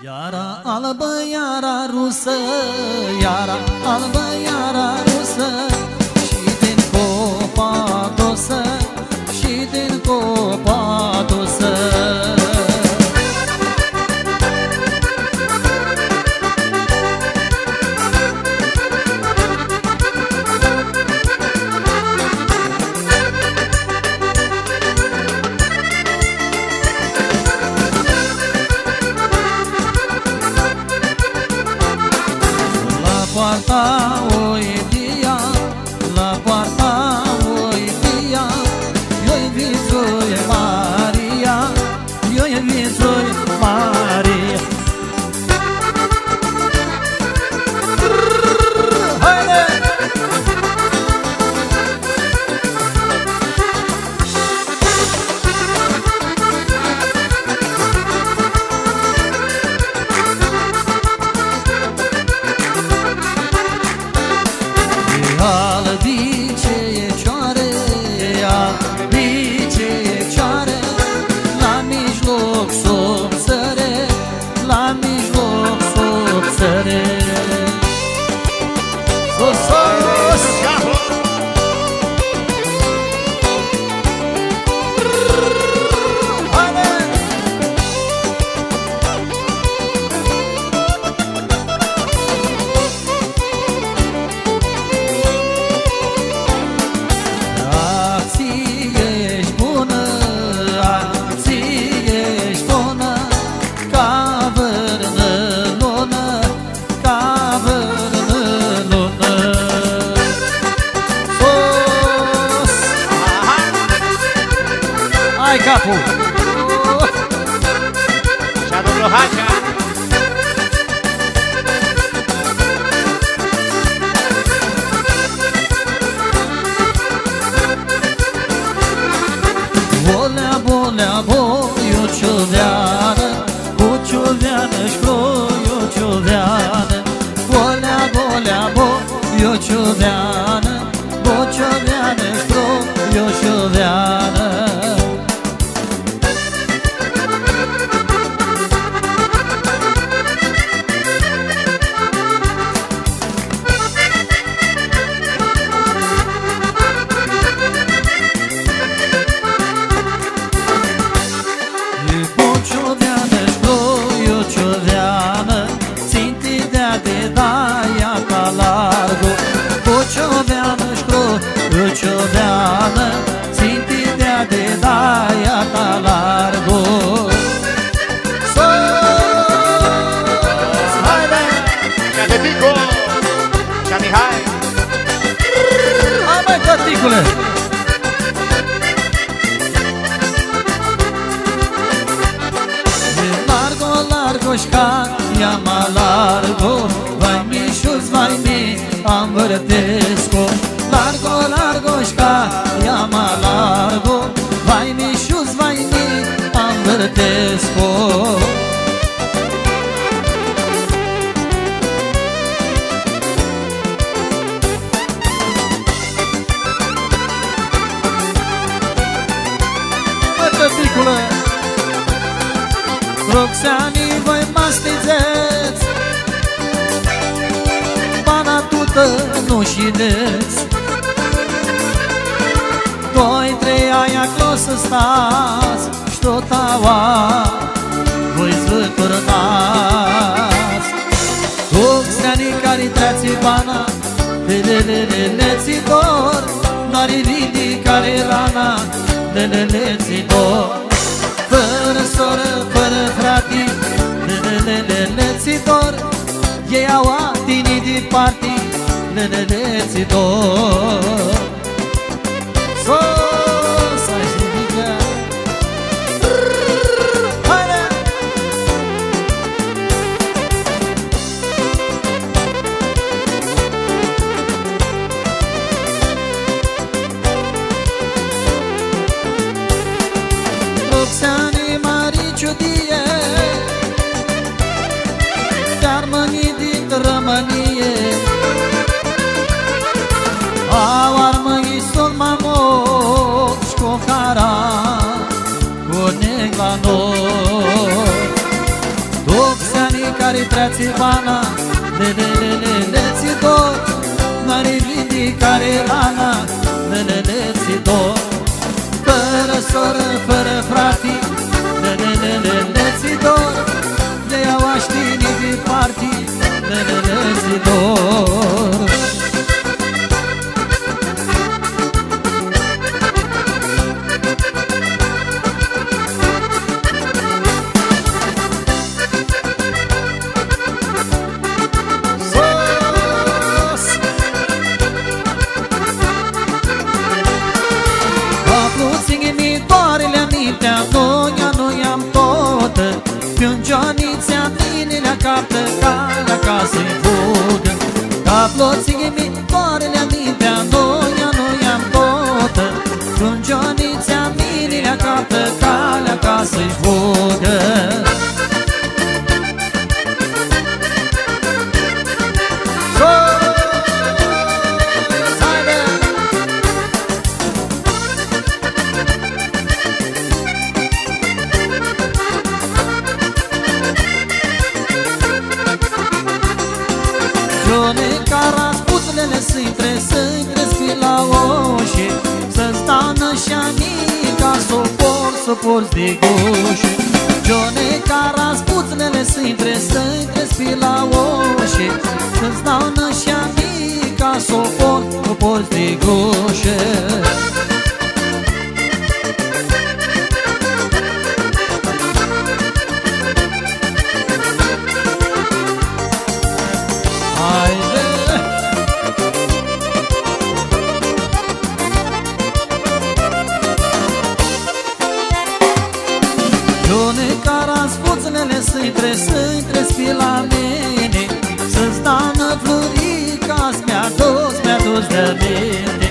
Iara albă, iara rusă, iara albă, iara rusă, și din copa dosă, și din copa dosă. Poarta oidia, la poarta oidia, eu-i vizui Maria, eu-i vizui Maria. Haide! Ai capul! Și-a domnul Hancea! Bolea, bolea, boiu ciuveană, cu ciuveană-și ploiu ciuveană. Bolea, bolea, boiu ciuveană, cu ciuveană-și ploiu ciuveană. Cioveană, țintidea de daia ta largo. Sos! Haide! Și-a de Tico! Și-a Mihai! Hai mai, tăticule! Largo, largo-șca, ia-mă largo, vai mișuț, vai mi, am vârtesco. Largo, largo-șca, ia-mă largo, vai mișuț, vai mi, am vârtesco. Mă, tăticule! Roxanii, voi mastițeți, pana tută nu șideți. Doi, trei ani acolo să stați, što taua voi zvârnați. Roxanii care treați pana, leleleleți dor, n-are vidi care rana, leleleți dor. Fără soră, fără frati, leleleleți dor, ei au atinii din partii, leleleți dor. Sos, ai ridică. Haide! Roxanii Mariciudie, te-ar mâni din Rămânie, au treați bana, ți dor, n-are vindicare rana, ți dor. Fără soră, fără frati, ți dor, de iau aștinii din partii, ți dor. Noi am tot, când Joanița minelea captă calea ca să-i fugă. Ca ploții ghimitoarele amintea, noi am tot, când Joanița minelea captă calea ca să-i fugă. Caraspuțele să-i trespi la oșe, să-ți stană și-anica să porți de goșe. Joane, caraspuțele să-i trespi la oșe, să-ți stană și-anica să porți de goșe. Să-i trespi la mine, să-ți dană florica, mi-a dus de mine.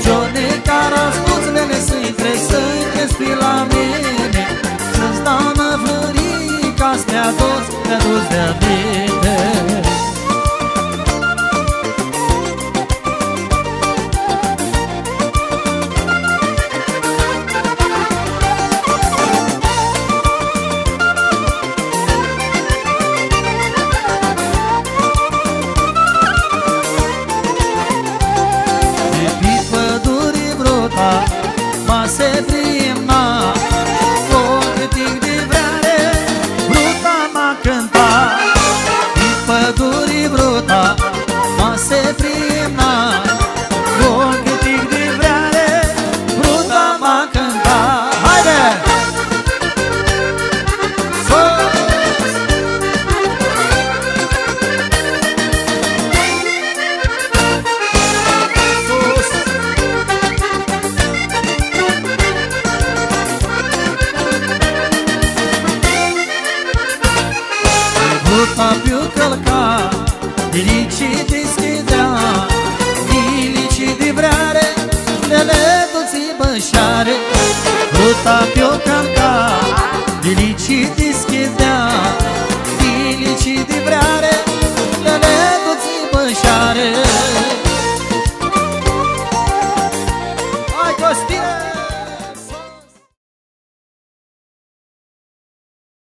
Joane, caraspuțele să-i trespi la mine, să-ți dană florica, mi-a dus de mine. Se primna, câtic de vreme, bruta m-a cântat. Din pădurii bruta, se primna, câtic de vreme, bruta m-a cântat. Haide! Bruta più călca, dilici de schidea, dilici de vreare, de le duții bășare. Bruta più